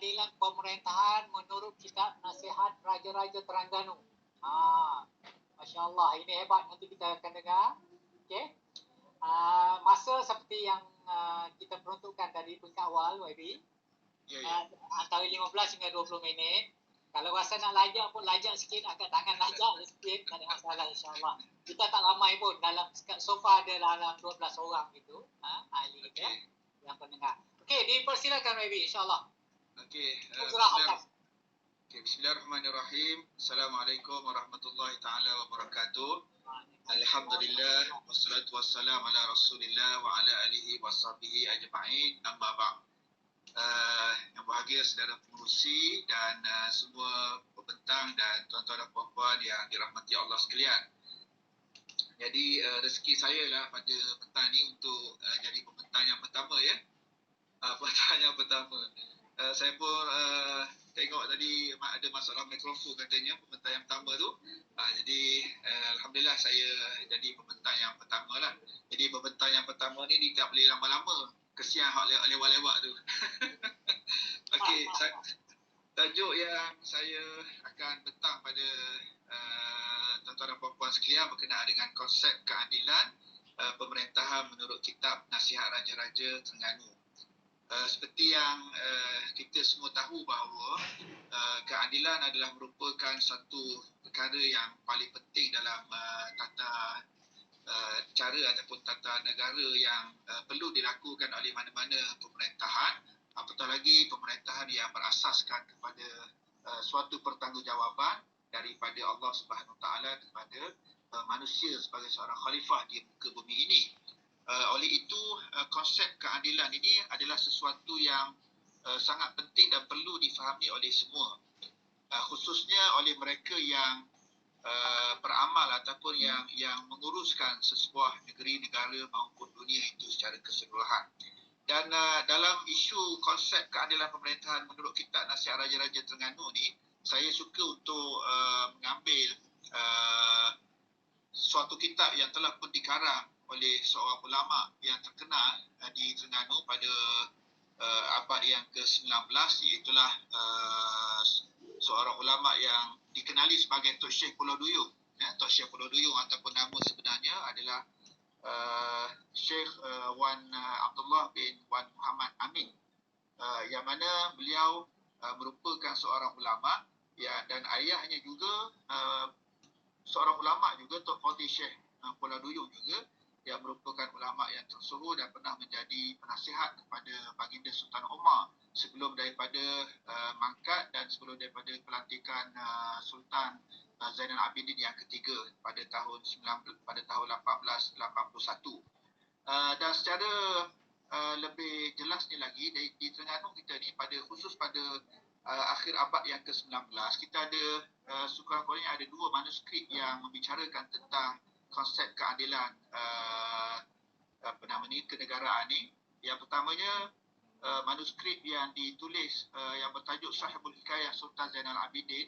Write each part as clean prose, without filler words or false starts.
keadilan pemerintahan menurut kitab Nasihat Raja-Raja Terengganu. Masya Allah, ini hebat. Nanti kita akan dengar. Okay. Masa seperti yang kita peruntukkan dari peringkat awal, YB, antara 15 hingga 20 minit. Kalau rasa nak lajak pun lajak sikit, angkat tangan lajak sikit, tak ada masalah insyaAllah. Kita tak ramai pun, dalam sofa ada dalam 12 orang gitu, ahli kita yang pendengar. Okey, dipersilakan YB insyaAllah. Okey, bismillahirrahmanirrahim. Assalamualaikum warahmatullahi taala wabarakatuh. Alhamdulillah wassalatu wassalamu ala Rasulillah wa ala alihi washabihi ajma'in. Amma ba'd. Yang bahagia saudara pengurusi dan semua pembentang dan tuan-tuan dan puan-puan yang dirahmati Allah sekalian. Jadi rezeki saya lah pada petang ni untuk jadi pembentang yang pertama ya. Pembentang yang pertama. Saya pun tengok tadi ada masalah mikrofon katanya pembentang yang pertama tu. Jadi alhamdulillah saya jadi pembentang yang pertama lah. Jadi pembentang yang pertama ni dia tak boleh lama-lama. Kesian hak lewat-lewat tu. Okey, tajuk yang saya akan bentang pada tuan-tuan dan puan-puan sekalian berkenaan dengan konsep keadilan pemerintahan menurut kitab Nasihat Raja-Raja Terengganu. Seperti yang kita semua tahu bahawa keadilan adalah merupakan satu perkara yang paling penting dalam tata cara ataupun tata negara yang perlu dilakukan oleh mana-mana pemerintahan, apatah lagi pemerintahan yang berasaskan kepada suatu pertanggungjawaban daripada Allah Subhanahu Taala kepada manusia sebagai seorang khalifah di muka bumi ini. Oleh itu konsep keadilan ini adalah sesuatu yang sangat penting dan perlu difahami oleh semua, khususnya oleh mereka yang beramal ataupun yang menguruskan sesebuah negeri, negara maupun dunia itu secara keseluruhan. Dan dalam isu konsep keadilan pemerintahan menurut kitab Nasihat Raja-Raja Terengganu ni, saya suka untuk mengambil suatu kitab yang telah pun dikarang oleh seorang ulama yang terkenal di Terengganu pada abad yang ke-19, iaitulah seorang ulama yang dikenali sebagai Tok Syekh Pulau Duyung. Tok Syekh Pulau Duyung ataupun nama sebenarnya adalah Syekh Wan Abdullah bin Wan Muhammad Amin, yang mana beliau merupakan seorang ulama dan ayahnya juga seorang ulama juga, Tok Fadil Syekh Pulau Duyung juga, yang merupakan ulama yang tersohor dan pernah menjadi penasihat kepada Baginda Sultan Omar sebelum daripada mangkat dan sebelum daripada pelantikan Sultan Zainal Abidin yang ketiga pada tahun 1881. Dan secara lebih jelasnya lagi di Terengganu kita ni khusus pada akhir abad yang ke-19 kita ada sekurang-kurangnya ada 2 manuskrip yang membicarakan tentang konsep keadilan kenegaraan ni. Yang pertamanya manuskrip yang ditulis yang bertajuk Sahibul Hikayah Sultan Zainal Abidin,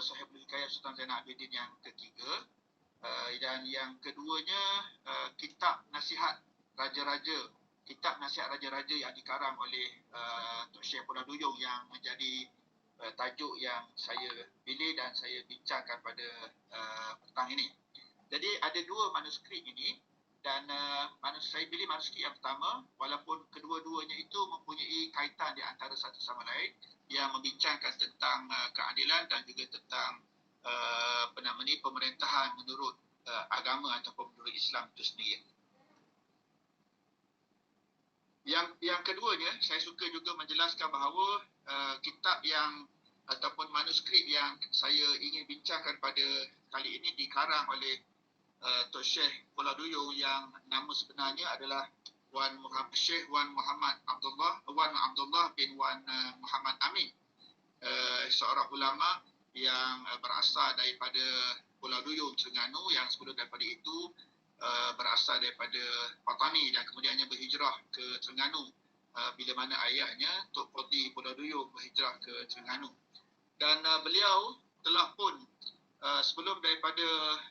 Sahibul Hikayah Sultan Zainal Abidin yang ketiga, dan yang keduanya kitab Nasihat Raja-Raja, kitab Nasihat Raja-Raja yang dikarang oleh Tok Syekh Pulau Duyung yang menjadi tajuk yang saya pilih dan saya bincangkan pada petang ini. Jadi ada 2 manuskrip ini dan saya pilih manuskrip yang pertama walaupun kedua-duanya itu mempunyai kaitan di antara satu sama lain yang membincangkan tentang keadilan dan juga tentang pemerintahan menurut agama ataupun menurut Islam itu sendiri. Yang keduanya, saya suka juga menjelaskan bahawa kitab yang ataupun manuskrip yang saya ingin bincangkan pada kali ini dikarang oleh Tok Syekh Pulau Duyung yang nama sebenarnya adalah Syekh Wan Abdullah bin Wan Muhammad Amin, seorang ulama yang berasal daripada Pulau Duyung, Terengganu, yang sebelum daripada itu berasal daripada Patani dan kemudiannya berhijrah ke Terengganu bila mana ayahnya Tok Fadil Pulau Duyung berhijrah ke Terengganu. Dan beliau telah pun sebelum daripada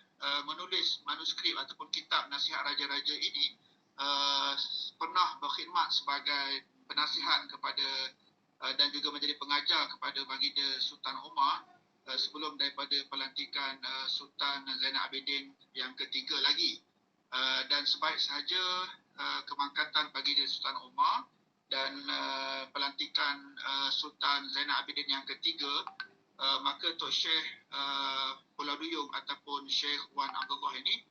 menulis manuskrip ataupun kitab Nasihat Raja-Raja ini pernah berkhidmat sebagai penasihat kepada dan juga menjadi pengajar kepada Baginda Sultan Omar sebelum daripada pelantikan Sultan Zainal Abidin yang ketiga lagi. Dan sebaik sahaja kemangkatan Baginda Sultan Omar dan pelantikan Sultan Zainal Abidin yang ketiga, maka Tok Syekh Pulau Duyung ataupun Syekh Wan Abdullah ini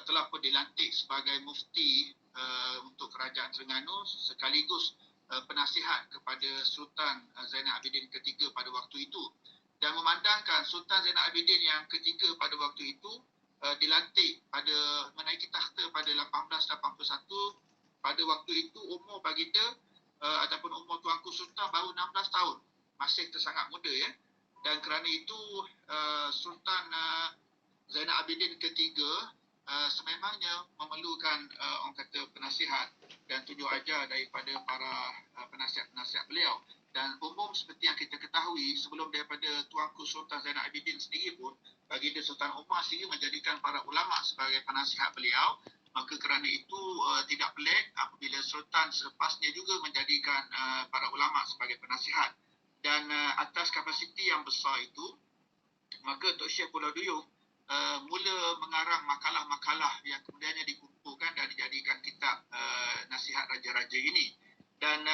telah pun dilantik sebagai mufti untuk Kerajaan Terengganu sekaligus penasihat kepada Sultan Zainal Abidin ketiga pada waktu itu. Dan memandangkan Sultan Zainal Abidin yang ketiga pada waktu itu dilantik pada menaiki takhta pada 1881. Pada waktu itu umur baginda ataupun umur Tuanku Sultan baru 16 tahun. Masih tersangat muda ya. Dan kerana itu Sultan Zainal Abidin ketiga sememangnya memerlukan orang kata penasihat dan tunjuk ajar daripada para penasihat-penasihat beliau. Dan umum seperti yang kita ketahui, sebelum daripada Tuanku Sultan Zainal Abidin sendiri pun, Baginda Sultan Omar sendiri menjadikan para ulama sebagai penasihat beliau. Maka kerana itu tidak pelik apabila Sultan selepasnya juga menjadikan para ulama sebagai penasihat. Dan atas kapasiti yang besar itu, maka Tok Syekh Pulau Duyung mula mengarang makalah-makalah yang kemudiannya dikumpulkan dan dijadikan kitab Nasihat Raja-Raja ini. Dan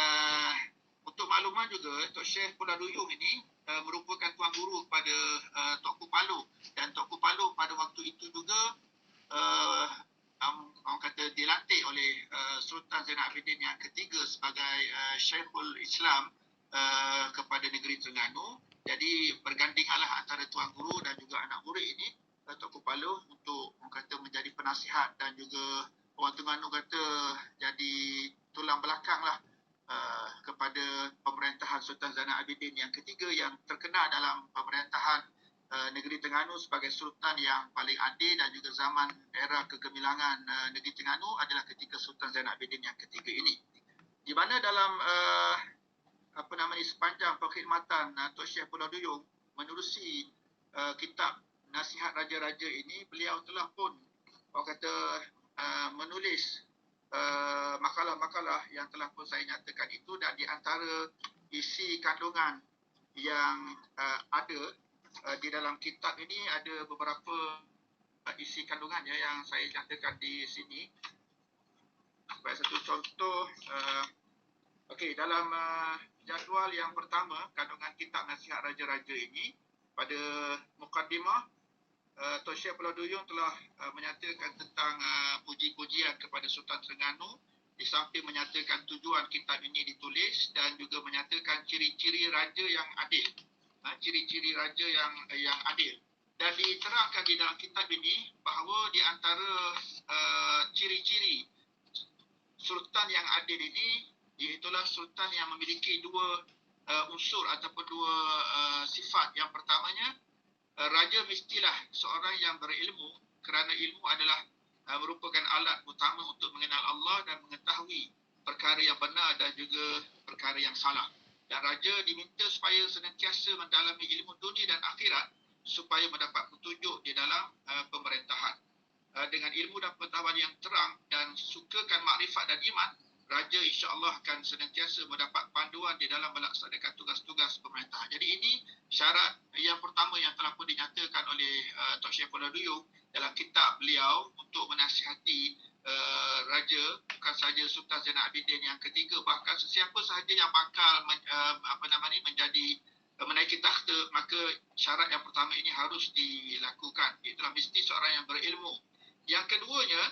untuk makluman juga, Tok Syekh Pulau Duyung ini merupakan tuan guru kepada Tok Kupalo. Dan Tok Kupalo pada waktu itu juga orang kata dilantik oleh Sultan Zainal Abidin yang ketiga sebagai Syekhul Islam kepada negeri Terengganu. Jadi bergandinganlah antara tuan guru dan juga anak murid ini, Tok Kupalo, untuk orang kata menjadi penasihat dan juga orang Terengganu kata jadi tulang belakang lah kepada pemerintahan Sultan Zainal Abidin yang ketiga, yang terkenal dalam pemerintahan negeri Terengganu sebagai sultan yang paling adil. Dan juga zaman era kegemilangan negeri Terengganu adalah ketika Sultan Zainal Abidin yang ketiga ini, di mana dalam sepanjang perkhidmatan Tok Syekh Pulau Duyung menerusi kitab Nasihat Raja-Raja ini, beliau telah pun orang kata menulis makalah-makalah yang telah pun saya nyatakan itu. Dan di antara isi kandungan yang ada di dalam kitab ini ada beberapa isi kandungannya yang saya nyatakan di sini. Sebagai satu contoh, dalam jadual yang pertama kandungan kitab Nasihat Raja-Raja ini, pada mukaddimah Tok Syekh Pulau Duyung telah menyatakan tentang puji-pujian kepada Sultan Terengganu, di samping menyatakan tujuan kitab ini ditulis dan juga menyatakan ciri-ciri raja yang adil. Ciri-ciri raja yang adil. Dan diterangkan di dalam kitab ini bahawa di antara ciri-ciri sultan yang adil ini, iaitulah sultan yang memiliki dua unsur ataupun dua sifat. Yang pertamanya, raja mestilah seorang yang berilmu, kerana ilmu adalah merupakan alat utama untuk mengenal Allah dan mengetahui perkara yang benar dan juga perkara yang salah. Dan raja diminta supaya senantiasa mendalami ilmu dunia dan akhirat supaya mendapat petunjuk di dalam pemerintahan. Dengan ilmu dan pengetahuan yang terang dan sukakan makrifat dan iman, raja insya-Allah akan senantiasa mendapat panduan di dalam melaksanakan tugas-tugas pemerintahan. Jadi ini syarat yang pertama yang telah pun dinyatakan oleh Tok Syekh Pulau Duyung dalam kitab beliau untuk menasihati raja, bukan sahaja Sultan Zainal Abidin yang ketiga, bahkan sesiapa sahaja yang bakal menjadi menaiki takhta, maka syarat yang pertama ini harus dilakukan. Itulah mesti seorang yang berilmu. Yang keduanya,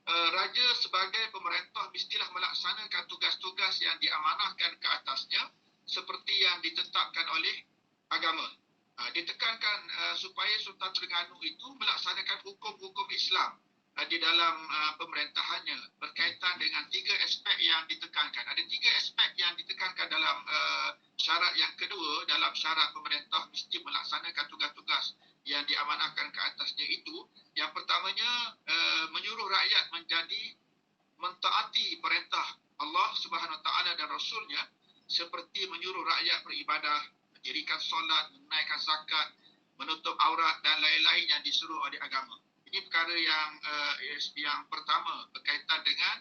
raja sebagai pemerintah mestilah melaksanakan tugas-tugas yang diamanahkan ke atasnya seperti yang ditetapkan oleh agama. Ditekankan supaya Sultan Terengganu itu melaksanakan hukum-hukum Islam di dalam pemerintahannya berkaitan dengan tiga aspek yang ditekankan. Ada tiga aspek yang ditekankan dalam syarat yang kedua, dalam syarat pemerintah mesti melaksanakan tugas-tugas yang diamanahkan ke atasnya itu. Yang pertamanya, menyuruh rakyat menjadi mentaati perintah Allah Subhanahu Wa Taala dan Rasulnya, seperti menyuruh rakyat beribadah, mendirikan solat, menunaikan zakat, menutup aurat dan lain-lain yang disuruh oleh agama. Ini perkara yang pertama berkaitan dengan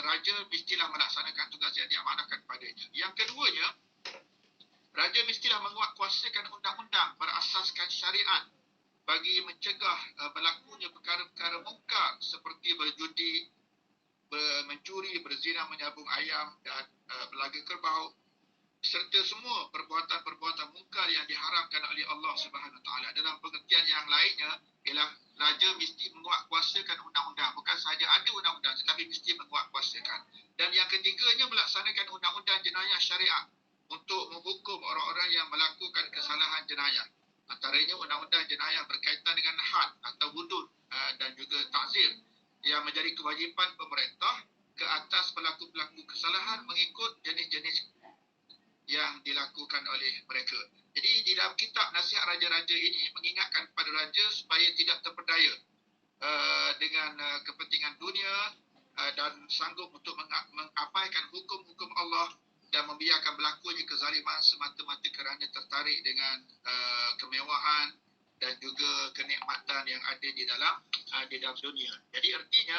raja mestilah melaksanakan tugas yang diamanahkan kepadanya. Yang keduanya, menguatkuasakan undang-undang berasaskan syariat bagi mencegah berlakunya perkara-perkara mungkar seperti berjudi, mencuri, berzina, menyabung ayam dan berlaga kerbau serta semua perbuatan-perbuatan mungkar yang diharamkan oleh Allah Subhanahu Wa Taala. Dalam pengertian yang lainnya ialah raja mesti menguatkuasakan undang-undang, bukan sahaja ada undang-undang tetapi mesti menguatkuasakan. Dan yang ketiganya, melaksanakan undang-undang jenayah syariah untuk menghukum orang-orang yang melakukan kesalahan jenayah. Antaranya undang-undang jenayah berkaitan dengan had atau hudud dan juga takzir yang menjadi kewajipan pemerintah ke atas pelaku-pelaku kesalahan mengikut jenis-jenis yang dilakukan oleh mereka. Jadi di dalam kitab Nasihat Raja-Raja ini mengingatkan kepada raja supaya tidak terpedaya dengan kepentingan dunia dan sanggup untuk mengabaikan hukum-hukum Allah dan membiarkan berlakunya kezaliman semata-mata kerana tertarik dengan kemewahan dan juga kenikmatan yang ada di dalam dunia. Jadi artinya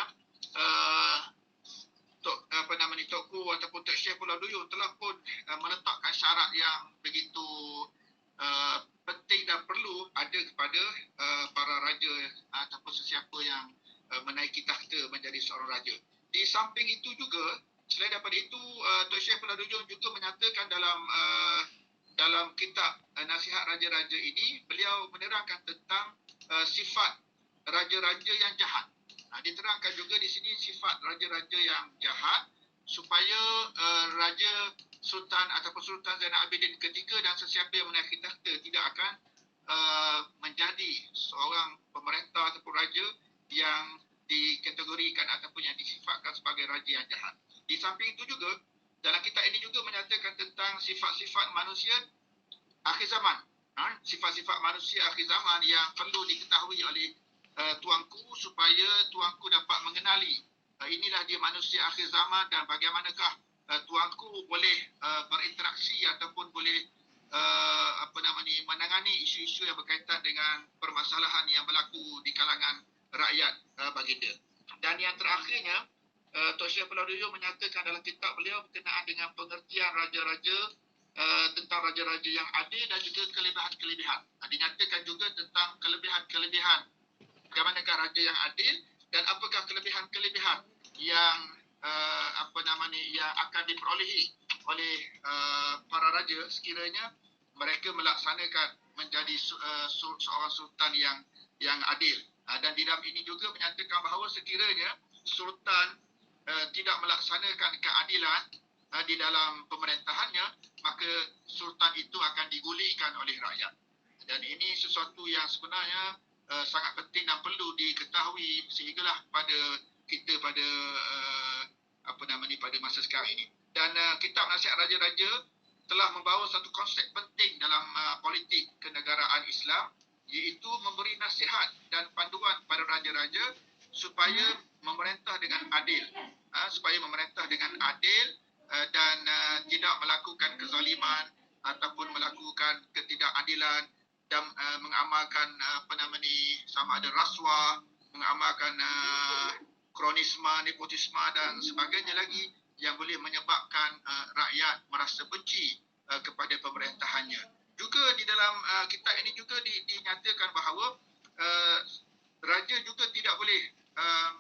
Tokku ataupun Tok Syekh Pulau Duyung telah pun meletakkan syarat yang begitu penting dan perlu ada kepada para raja ataupun sesiapa yang menaiki takhta menjadi seorang raja. Di samping itu juga, selain daripada itu, Tok Syekh Pulau Duyung juga menyatakan dalam kitab Nasihat Raja-Raja ini, beliau menerangkan tentang sifat raja-raja yang jahat. Diterangkan juga di sini sifat raja-raja yang jahat supaya Raja Sultan ataupun Sultan Zainal Abidin ketiga dan sesiapa yang menaiki takhta tidak akan menjadi seorang pemerintah ataupun raja yang dikategorikan ataupun yang disifatkan sebagai raja yang jahat. Di samping itu juga, dalam kitab ini juga menyatakan tentang sifat-sifat manusia akhir zaman. Sifat-sifat manusia akhir zaman yang perlu diketahui oleh tuanku supaya tuanku dapat mengenali inilah dia manusia akhir zaman dan bagaimanakah tuanku boleh berinteraksi ataupun boleh menangani isu-isu yang berkaitan dengan permasalahan yang berlaku di kalangan rakyat baginda. Dan yang terakhirnya, Tok Syekh Pulau Duyung menyatakan dalam kitab beliau berkenaan dengan pengertian raja-raja tentang raja-raja yang adil dan juga kelebihan-kelebihan. Dinyatakan juga tentang kelebihan-kelebihan bagaimanakah raja yang adil dan apakah kelebihan-kelebihan yang yang akan diperolehi oleh para raja sekiranya mereka melaksanakan menjadi seorang sultan yang adil. Dan di dalam ini juga menyatakan bahawa sekiranya sultan tidak melaksanakan keadilan di dalam pemerintahannya, maka sultan itu akan digulingkan oleh rakyat. Dan ini sesuatu yang sebenarnya sangat penting dan perlu diketahui sehinggalah pada kita pada pada masa sekarang ini. Dan kitab Nasihat Raja-Raja telah membawa satu konsep penting dalam politik kenegaraan Islam, iaitu memberi nasihat dan panduan kepada raja-raja supaya memerintah dengan adil, dan tidak melakukan kezaliman ataupun melakukan ketidakadilan dan mengamalkan sama ada rasuah, mengamalkan kronisme, nepotisme dan sebagainya lagi yang boleh menyebabkan rakyat merasa benci kepada pemerintahannya. Juga di dalam kitab ini juga dinyatakan bahawa raja juga tidak boleh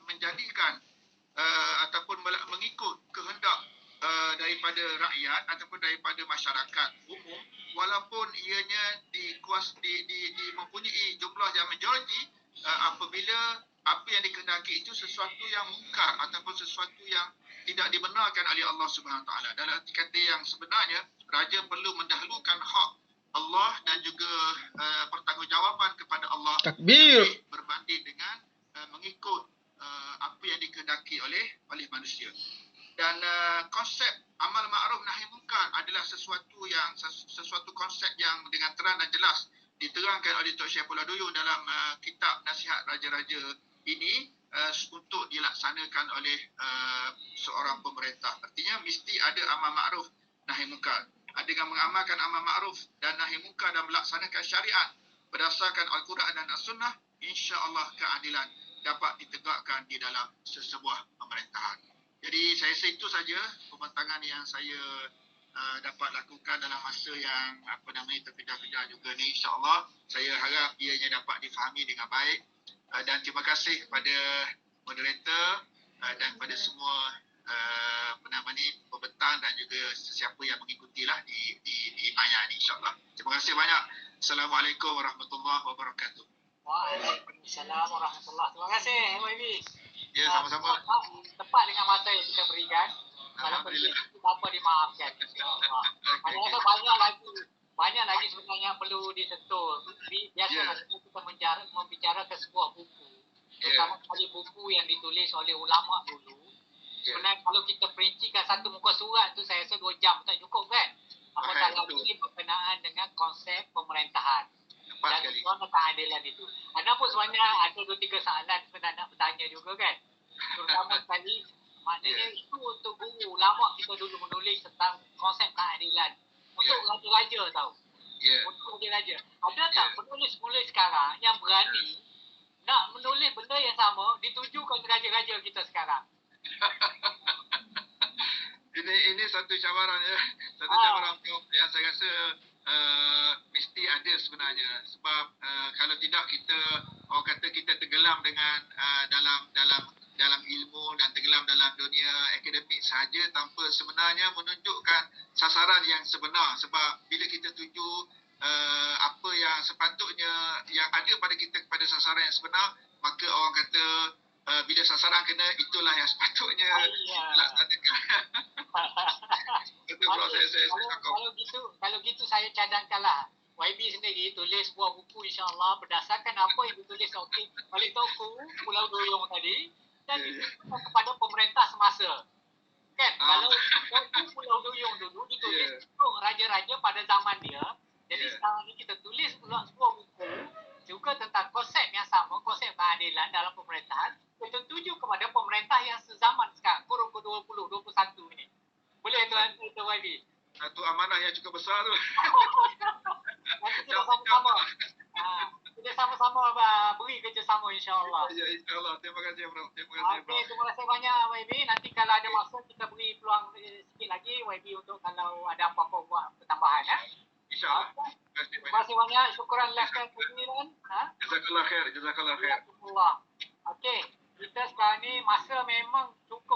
menjadikan ataupun mengikut kehendak daripada rakyat ataupun daripada masyarakat umum, walaupun ianya mempunyai jumlah yang majoriti, apabila apa yang dikehendaki itu sesuatu yang mungkar ataupun sesuatu yang tidak dibenarkan oleh Allah Subhanahu Wa Taala. Dalam arti kata yang sebenarnya, raja perlu mendahulukan hak Allah dan juga pertanggungjawaban kepada Allah. Takbir. Berbanding dengan mengikut apa yang dikehendaki oleh manusia. Dan konsep amal ma'ruf nahi munkar adalah sesuatu konsep yang dengan terang dan jelas diterangkan oleh Tok Syekh Pulau Duyung dalam kitab Nasihat Raja-Raja ini untuk dilaksanakan oleh seorang pemerintah. Artinya mesti ada amal ma'ruf nahi munkar. Dengan mengamalkan amal ma'ruf dan nahi munkar dan melaksanakan syariat berdasarkan Al-Quran dan As-Sunnah, insya-Allah keadilan dapat ditegakkan di dalam sesebuah pemerintahan. Jadi saya rasa itu saja pembentangan yang saya dapat lakukan dalam masa yang terkejar-kejar juga ni, insya-Allah saya harap ianya dapat difahami dengan baik. Dan terima kasih kepada moderator dan kepada semua pembentang dan juga sesiapa yang mengikutilah di maya ni, insya-Allah. Terima kasih banyak. Assalamualaikum warahmatullahi wabarakatuh. Waalaikumsalam warahmatullahi wabarakatuh. Terima kasih YB. Ya, sama-sama. Tepat dengan masa yang kita berikan. Alhamdulillah. Apa dimaafkan. Ada banyak lagi sebenarnya perlu disentuh. Biasalah kita membicara ke sebuah buku. Terutama kali buku yang ditulis oleh ulama dulu. Sebenarnya kalau kita perincikan satu muka surat tu saya rasa 2 jam tak cukup kan. Apatah lagi berkenaan dengan konsep pemerintahan. Dan soal keadilan itu. Ada pun sebenarnya ada 2-3 soalan sebenarnya nak bertanya juga kan. Terutama sekali maknanya itu untuk guru ulama kita dulu menulis tentang konsep keadilan untuk raja-raja tahu. Untuk raja-raja. Ada tak penulis-penulis sekarang yang berani nak menulis benda yang sama ditujukan raja-raja kita sekarang? Ini satu cabaran ya. Satu cabaran yang saya rasa mesti ada sebenarnya. Sebab kalau tidak kita kita tenggelam dengan dalam ilmu dan tenggelam dalam dunia akademik sahaja tanpa sebenarnya menunjukkan sasaran yang sebenar. Sebab bila kita tuju apa yang sepatutnya yang ada pada kita kepada sasaran yang sebenar, maka orang kata bila sasaran kena, itulah yang sepatutnya dilaksanakan. Kalau gitu saya cadangkanlah YB sendiri tulis sebuah buku insya-Allah berdasarkan apa yang ditulis oleh Toku Pulau Duyung tadi dan ditujukan kepada pemerintah semasa. Kan? Kalau Toku Pulau Duyung dulu ditulis untuk raja-raja pada zaman dia. Jadi sekarang ni kita tulis ulang sebuah buku juga tentang konsep yang sama, konsep keadilan dalam pemerintahan. Kita tuju kepada pemerintah yang sezaman sekarang, kurun ke-20, 21 ini. Boleh tuan YB? Satu amanah yang cukup besar tu. Nanti kita sama-sama. Kita sama-sama beri kerjasama insya-Allah. Ya, insya-Allah. Terima kasih bro. Terima kasih banyak YB. Nanti kalau ada masa kita beri peluang sikit lagi YB untuk kalau ada apa-apa buat pertambahan ya. InsyaAllah. Terima kasih banyak. Syukuran lafaz kemudian. Jazakallah khair. Okey. Kita sekarang ni masa memang